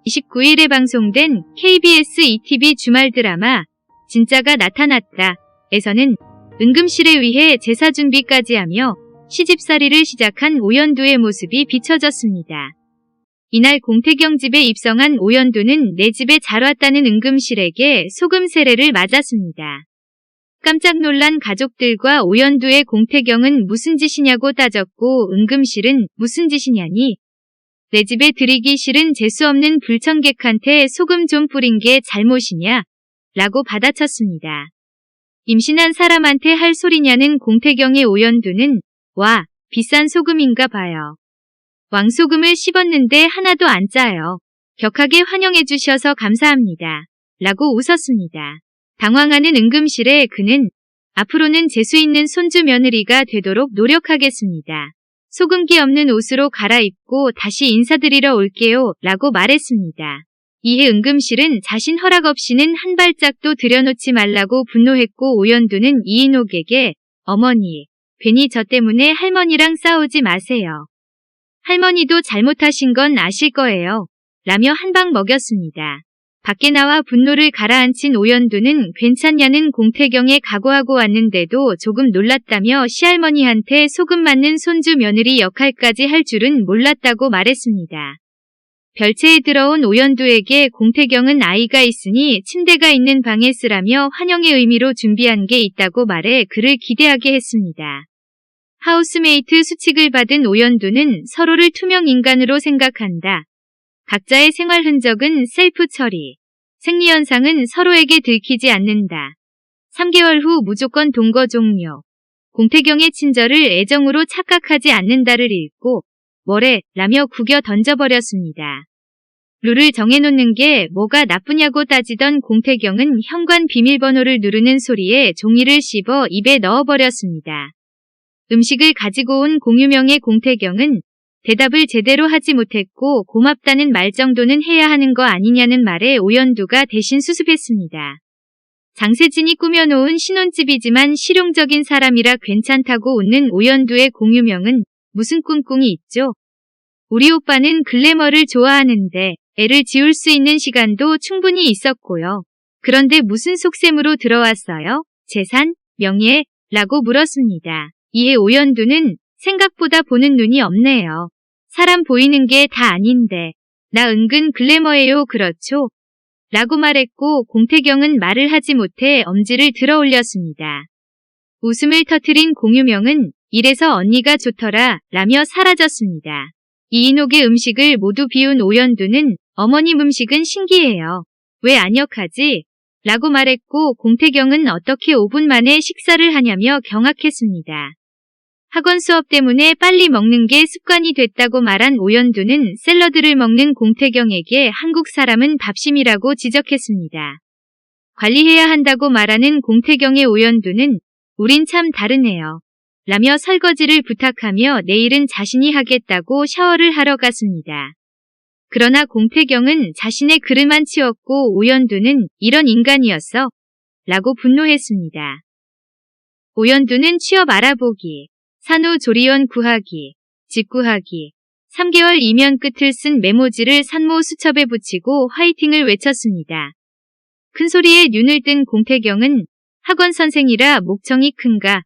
29일에 방송된 KBS ETV 주말 드라마 진짜가 나타났다 에서는 응급실에 위해 제사 준비까지 하며 시집살이를 시작한 오연두의 모습이 비춰졌습니다. 이날 공태경 집에 입성한 오연두는 내 집에 잘 왔다는 응급실에게 소금 세례를 맞았습니다. 깜짝 놀란 가족들과 오연두의 공태경은 무슨 짓이냐고 따졌고 응급실은 무슨 짓이냐니 내 집에 들이기 싫은 재수없는 불청객한테 소금 좀 뿌린 게 잘못이냐? 라고 받아쳤습니다. 임신한 사람한테 할 소리냐는 공태경의 오연두는 와, 비싼 소금인가 봐요. 왕소금을 씹었는데 하나도 안 짜요. 격하게 환영해 주셔서 감사합니다. 라고 웃었습니다. 당황하는 응급실에 그는 앞으로는 재수 있는 손주 며느리가 되도록 노력하겠습니다. 소금기 없는 옷으로 갈아입고 다시 인사드리러 올게요. 라고 말했습니다. 이에 응급실은 자신 허락 없이는 한 발짝도 들여놓지 말라고 분노했고 오연두는 이인옥에게 어머니, 괜히 저 때문에 할머니랑 싸우지 마세요. 할머니도 잘못하신 건 아실 거예요. 라며 한 방 먹였습니다. 밖에 나와 분노를 가라앉힌 오연두는 괜찮냐는 공태경에 각오하고 왔는데도 조금 놀랐다며 시할머니한테 소금 맞는 손주 며느리 역할까지 할 줄은 몰랐다고 말했습니다. 별채에 들어온 오연두에게 공태경은 아이가 있으니 침대가 있는 방에 쓰라며 환영의 의미로 준비한 게 있다고 말해 그를 기대하게 했습니다. 하우스메이트 수칙을 받은 오연두는 서로를 투명 인간으로 생각한다. 각자의 생활 흔적은 셀프 처리. 생리현상은 서로에게 들키지 않는다. 3개월 후 무조건 동거 종료. 공태경의 친절을 애정으로 착각하지 않는다를 읽고 뭐래? 라며 구겨 던져버렸습니다. 룰을 정해놓는 게 뭐가 나쁘냐고 따지던 공태경은 현관 비밀번호를 누르는 소리에 종이를 씹어 입에 넣어버렸습니다. 음식을 가지고 온 공유명의 공태경은 대답을 제대로 하지 못했고 고맙다는 말 정도는 해야 하는 거 아니냐는 말에 오연두가 대신 수습했습니다. 장세진이 꾸며놓은 신혼집이지만 실용적인 사람이라 괜찮다고 웃는 오연두의 공유명은 무슨 꿍꿍이 있죠? 우리 오빠는 글래머를 좋아하는데 애를 지울 수 있는 시간도 충분히 있었고요. 그런데 무슨 속셈으로 들어왔어요? 재산? 명예? 라고 물었습니다. 이에 오연두는 생각보다 보는 눈이 없네요. 사람 보이는 게 다 아닌데 나 은근 글래머예요. 그렇죠? 라고 말했고 공태경은 말을 하지 못해 엄지를 들어 올렸습니다. 웃음을 터뜨린 공유명은 이래서 언니가 좋더라 라며 사라졌습니다. 이인옥의 음식을 모두 비운 오연두는 어머님 음식은 신기해요. 왜 안역하지? 라고 말했고 공태경은 어떻게 5분 만에 식사를 하냐며 경악했습니다. 학원 수업 때문에 빨리 먹는 게 습관이 됐다고 말한 오연두는 샐러드를 먹는 공태경에게 한국 사람은 밥심이라고 지적했습니다. 관리해야 한다고 말하는 공태경의 오연두는 우린 참 다르네요. 라며 설거지를 부탁하며 내일은 자신이 하겠다고 샤워를 하러 갔습니다. 그러나 공태경은 자신의 그릇만 치웠고 오연두는 이런 인간이었어? 라고 분노했습니다. 오연두는 취업 알아보기, 산후조리원 구하기, 집 구하기, 3개월 이면 끝을 쓴 메모지를 산모 수첩에 붙이고 화이팅을 외쳤습니다. 큰 소리에 눈을 뜬 공태경은 학원 선생이라 목청이 큰가?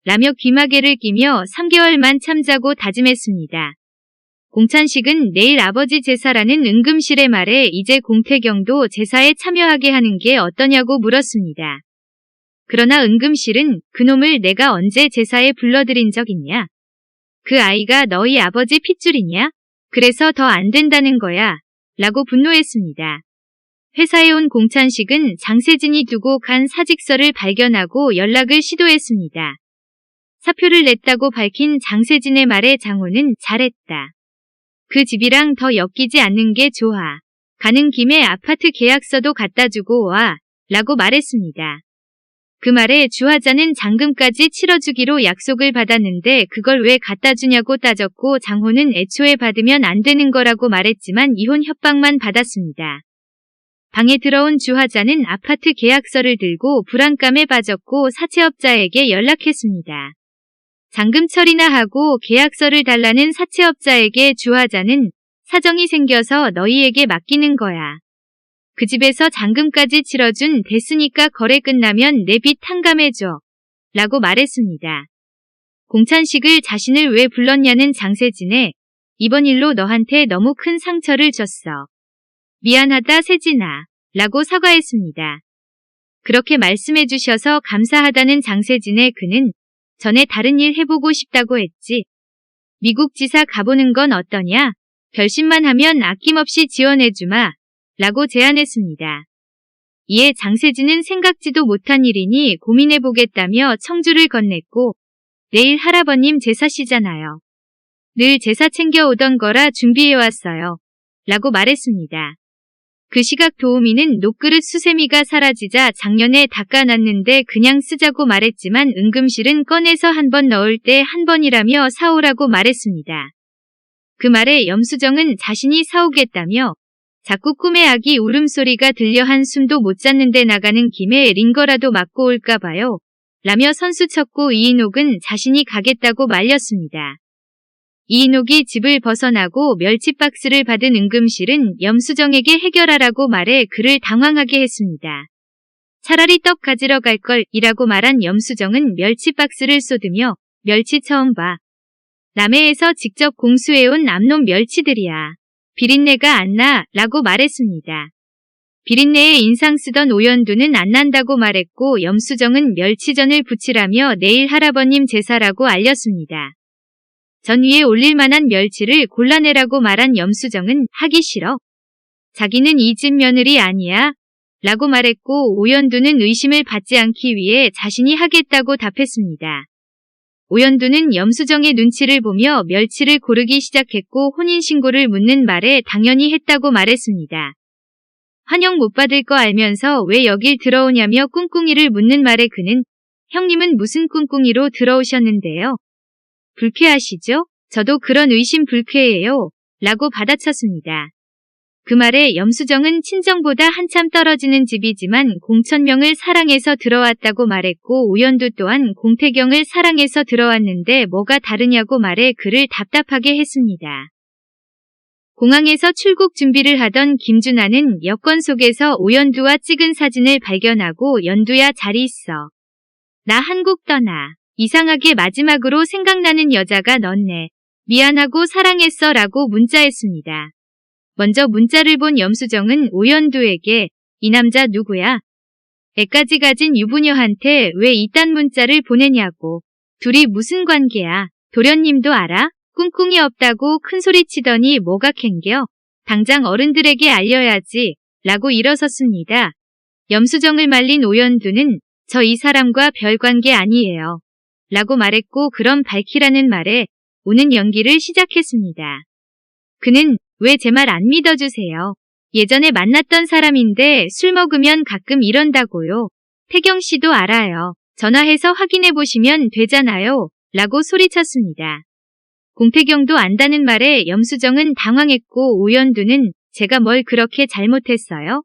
라며 귀마개를 끼며 3개월만 참자고 다짐했습니다. 공찬식은 내일 아버지 제사라는 응급실의 말에 이제 공태경도 제사에 참여하게 하는 게 어떠냐고 물었습니다. 그러나 응급실은 그놈을 내가 언제 제사에 불러들인 적 있냐? 그 아이가 너희 아버지 핏줄이냐? 그래서 더 안 된다는 거야. 라고 분노했습니다. 회사에 온 공찬식은 장세진이 두고 간 사직서를 발견하고 연락을 시도했습니다. 사표를 냈다고 밝힌 장세진의 말에 장호는 잘했다. 그 집이랑 더 엮이지 않는 게 좋아. 가는 김에 아파트 계약서도 갖다 주고 와. 라고 말했습니다. 그 말에 주화자는 잔금까지 치러주기로 약속을 받았는데 그걸 왜 갖다 주냐고 따졌고 장호는 애초에 받으면 안 되는 거라고 말했지만 이혼 협박만 받았습니다. 방에 들어온 주화자는 아파트 계약서를 들고 불안감에 빠졌고 사채업자에게 연락했습니다. 잔금 처리나 하고 계약서를 달라는 사채업자에게 주화자는 사정이 생겨서 너희에게 맡기는 거야. 그 집에서 잔금까지 치러준 됐으니까 거래 끝나면 내 빚 탕감해줘. 라고 말했습니다. 공찬식을 자신을 왜 불렀냐는 장세진에 이번 일로 너한테 너무 큰 상처를 줬어. 미안하다 세진아. 라고 사과했습니다. 그렇게 말씀해 주셔서 감사하다는 장세진의 그는 전에 다른 일 해보고 싶다고 했지. 미국 지사 가보는 건 어떠냐? 결심만 하면 아낌없이 지원해주마. 라고 제안했습니다. 이에 장세진은 생각지도 못한 일이니 고민해보겠다며 청주를 건넸고 내일 할아버님 제사시잖아요. 늘 제사 챙겨오던 거라 준비해왔어요. 라고 말했습니다. 그 시각 도우미는 녹그릇 수세미가 사라지자 작년에 닦아놨는데 그냥 쓰자고 말했지만 은금실은 꺼내서 한 번 넣을 때 한 번이라며 사오라고 말했습니다. 그 말에 염수정은 자신이 사오겠다며 자꾸 꿈의 아기 울음소리가 들려 한숨도 못 잤는데 나가는 김에 링거라도 맞고 올까봐요. 라며 선수쳤고 이인옥은 자신이 가겠다고 말렸습니다. 이인옥이 집을 벗어나고 멸치 박스를 받은 은금실은 염수정에게 해결하라고 말해 그를 당황하게 했습니다. 차라리 떡 가지러 갈 걸 이라고 말한 염수정은 멸치 박스를 쏟으며 멸치 처음 봐. 남해에서 직접 공수해온 암놈 멸치들이야. 비린내가 안 나 라고 말했습니다. 비린내에 인상 쓰던 오연두는 안 난다고 말했고 염수정은 멸치전을 부치라며 내일 할아버님 제사라고 알렸습니다. 전 위에 올릴 만한 멸치를 골라내라고 말한 염수정은 하기 싫어. 자기는 이 집 며느리 아니야. 라고 말했고 오연두는 의심을 받지 않기 위해 자신이 하겠다고 답했습니다. 오연두는 염수정의 눈치를 보며 멸치를 고르기 시작했고 혼인신고를 묻는 말에 당연히 했다고 말했습니다. 환영 못 받을 거 알면서 왜 여길 들어오냐며 꿍꿍이를 묻는 말에 그는 형님은 무슨 꿍꿍이로 들어오셨는데요? 불쾌하시죠? 저도 그런 의심 불쾌해요. 라고 받아쳤습니다. 그 말에 염수정은 친정보다 한참 떨어지는 집이지만 공천명을 사랑해서 들어왔다고 말했고 오연두 또한 공태경을 사랑해서 들어왔는데 뭐가 다르냐고 말해 그를 답답하게 했습니다. 공항에서 출국 준비를 하던 김준하는 여권 속에서 오연두와 찍은 사진을 발견하고 연두야 잘 있어. 나 한국 떠나. 이상하게 마지막으로 생각나는 여자가 넌네. 미안하고 사랑했어 라고 문자했습니다. 먼저 문자를 본 염수정은 오연두에게 이 남자 누구야? 애까지 가진 유부녀한테 왜 이딴 문자를 보내냐고. 둘이 무슨 관계야? 도련님도 알아? 꿍꿍이 없다고 큰소리치더니 뭐가 캥겨? 당장 어른들에게 알려야지. 라고 일어섰습니다. 염수정을 말린 오연두는 저 이 사람과 별 관계 아니에요. 라고 말했고 그럼 밝히라는 말에 우는 연기를 시작했습니다. 그는 왜 제 말 안 믿어주세요. 예전에 만났던 사람인데 술 먹으면 가끔 이런다고요. 태경 씨도 알아요. 전화해서 확인해보시면 되잖아요. 라고 소리쳤습니다. 공태경도 안다는 말에 염수정은 당황했고 오연두는 제가 뭘 그렇게 잘못했어요?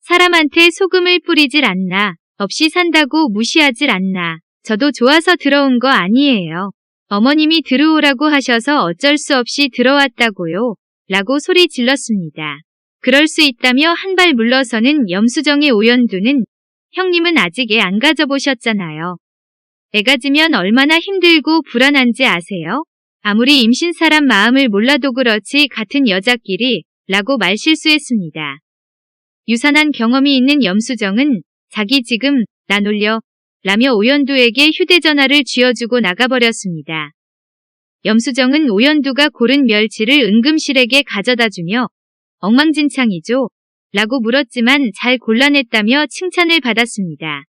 사람한테 소금을 뿌리질 않나. 없이 산다고 무시하질 않나. 저도 좋아서 들어온 거 아니에요. 어머님이 들어오라고 하셔서 어쩔 수 없이 들어왔다고요. 라고 소리 질렀습니다. 그럴 수 있다며 한 발 물러서는 염수정의 오연두는 형님은 아직 애 안 가져보셨잖아요. 애 가지면 얼마나 힘들고 불안한지 아세요? 아무리 임신 사람 마음을 몰라도 그렇지 같은 여자끼리 라고 말실수했습니다. 유산한 경험이 있는 염수정은 자기 지금 나 놀려 라며 오연두에게 휴대전화를 쥐어주고 나가버렸습니다. 염수정은 오연두가 고른 멸치를 은금실에게 가져다주며 엉망진창이죠? 라고 물었지만 잘 골라냈다며 칭찬을 받았습니다.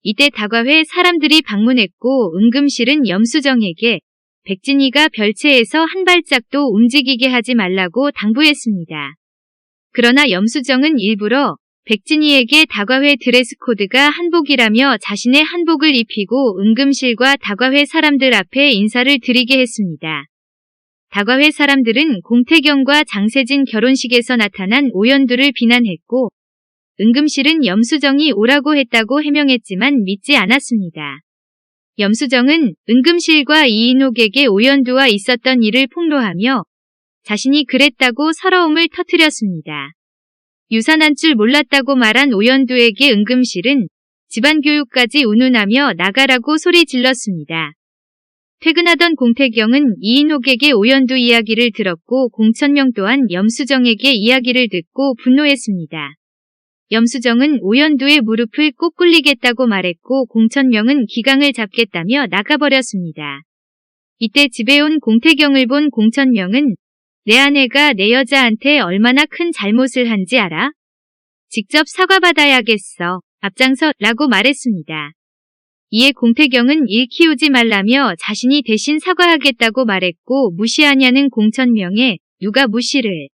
이때 다과회 사람들이 방문했고 은금실은 염수정에게 백진이가 별채에서 한 발짝도 움직이게 하지 말라고 당부했습니다. 그러나 염수정은 일부러 백진이에게 다과회 드레스 코드가 한복이라며 자신의 한복을 입히고 은금실과 다과회 사람들 앞에 인사를 드리게 했습니다. 다과회 사람들은 공태경과 장세진 결혼식에서 나타난 오연두를 비난했고 은금실은 염수정이 오라고 했다고 해명했지만 믿지 않았습니다. 염수정은 은금실과 이인옥에게 오연두와 있었던 일을 폭로하며 자신이 그랬다고 서러움을 터뜨렸습니다. 유산한 줄 몰랐다고 말한 오연두에게 은금실은 집안 교육까지 운운하며 나가라고 소리 질렀습니다. 퇴근하던 공태경은 이인옥에게 오연두 이야기를 들었고 공천명 또한 염수정에게 이야기를 듣고 분노했습니다. 염수정은 오연두의 무릎을 꼭 꿇리겠다고 말했고 공천명은 기강을 잡겠다며 나가버렸습니다. 이때 집에 온 공태경을 본 공천명은 내 아내가 내 여자한테 얼마나 큰 잘못을 한지 알아? 직접 사과받아야겠어. 앞장서 라고 말했습니다. 이에 공태경은 일 키우지 말라며 자신이 대신 사과하겠다고 말했고 무시하냐는 공천명에 누가 무시를.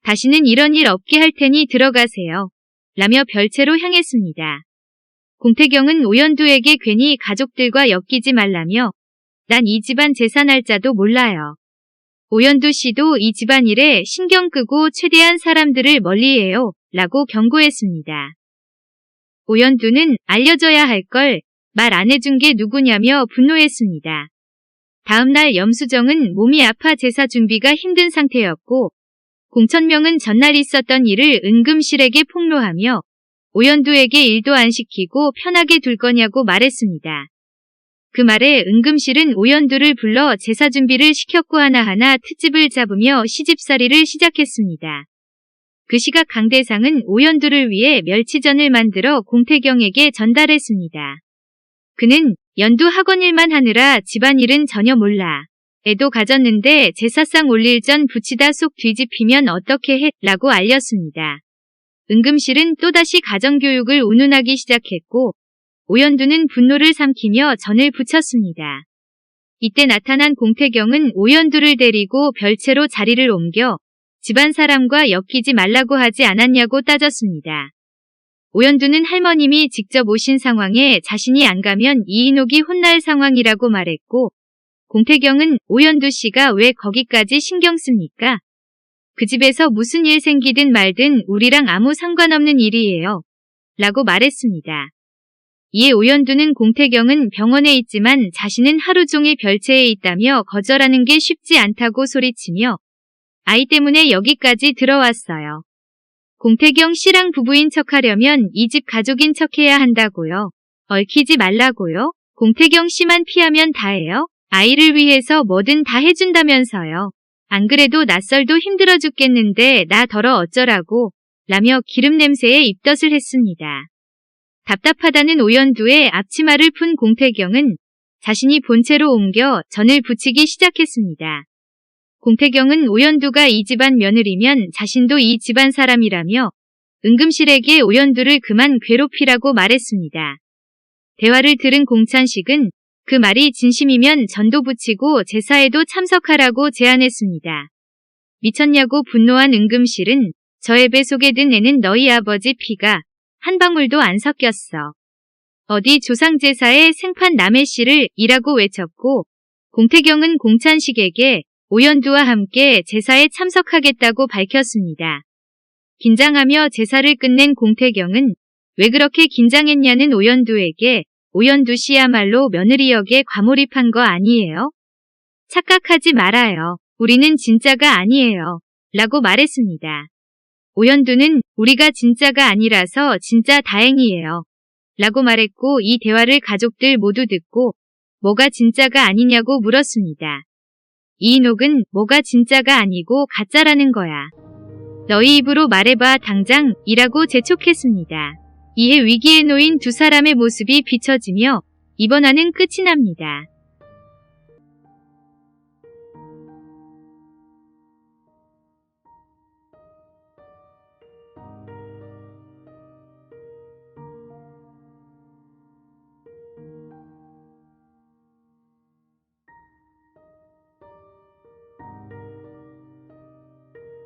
다시는 이런 일 없게 할 테니 들어가세요. 라며 별채로 향했습니다. 공태경은 오연두에게 괜히 가족들과 엮이지 말라며 난 이 집안 재산 날짜도 몰라요. 오연두 씨도 이 집안일에 신경 끄고 최대한 사람들을 멀리해요. 라고 경고했습니다. 오연두는 알려줘야 할 걸 말 안 해준 게 누구냐며 분노했습니다. 다음날 염수정은 몸이 아파 제사 준비가 힘든 상태였고 공천명은 전날 있었던 일을 은금실에게 폭로하며 오연두에게 일도 안 시키고 편하게 둘 거냐고 말했습니다. 그 말에 은금실은 오연두를 불러 제사 준비를 시켰고 하나하나 트집을 잡으며 시집살이를 시작했습니다. 그 시각 강대상은 오연두를 위해 멸치전을 만들어 공태경에게 전달했습니다. 그는 연두 학원 일만 하느라 집안일은 전혀 몰라. 애도 가졌는데 제사상 올릴 전 부치다 속 뒤집히면 어떻게 해? 라고 알렸습니다. 은금실은 또다시 가정교육을 운운하기 시작했고 오연두는 분노를 삼키며 전을 부쳤습니다. 이때 나타난 공태경은 오연두를 데리고 별채로 자리를 옮겨 집안 사람과 엮이지 말라고 하지 않았냐고 따졌습니다. 오연두는 할머님이 직접 오신 상황에 자신이 안 가면 이인옥이 혼날 상황이라고 말했고 공태경은 오연두 씨가 왜 거기까지 신경 씁니까? 그 집에서 무슨 일 생기든 말든 우리랑 아무 상관없는 일이에요. 라고 말했습니다. 이에 오연두는 공태경은 병원에 있지만 자신은 하루 종일 별채에 있다며 거절하는 게 쉽지 않다고 소리치며 아이 때문에 여기까지 들어왔어요. 공태경 씨랑 부부인 척하려면 이 집 가족인 척해야 한다고요. 얽히지 말라고요. 공태경 씨만 피하면 다해요. 아이를 위해서 뭐든 다 해준다면서요. 안 그래도 낯설도 힘들어 죽겠는데 나 덜어 어쩌라고 라며 기름 냄새에 입덧을 했습니다. 답답하다는 오연두의 앞치마를 푼 공태경은 자신이 본체로 옮겨 전을 부치기 시작했습니다. 공태경은 오연두가 이 집안 며느리면 자신도 이 집안 사람이라며 은금실에게 오연두를 그만 괴롭히라고 말했습니다. 대화를 들은 공찬식은 그 말이 진심이면 전도 부치고 제사에도 참석하라고 제안했습니다. 미쳤냐고 분노한 은금실은 저의 배 속에 든 애는 너희 아버지 피가 한 방울도 안 섞였어. 어디 조상제사에 생판 남의 씨를 이라고 외쳤고 공태경은 공찬식에게 오연두와 함께 제사에 참석하겠다고 밝혔습니다. 긴장하며 제사를 끝낸 공태경은 왜 그렇게 긴장했냐는 오연두에게 오연두 씨야말로 며느리 역에 과몰입한 거 아니에요? 착각하지 말아요. 우리는 진짜가 아니에요. 라고 말했습니다. 오연두는 우리가 진짜가 아니라서 진짜 다행이에요. 라고 말했고 이 대화를 가족들 모두 듣고 뭐가 진짜가 아니냐고 물었습니다. 이인옥은 뭐가 진짜가 아니고 가짜라는 거야. 너희 입으로 말해봐 당장 이라고 재촉했습니다. 이에 위기에 놓인 두 사람의 모습이 비춰지며 이번 화는 끝이 납니다.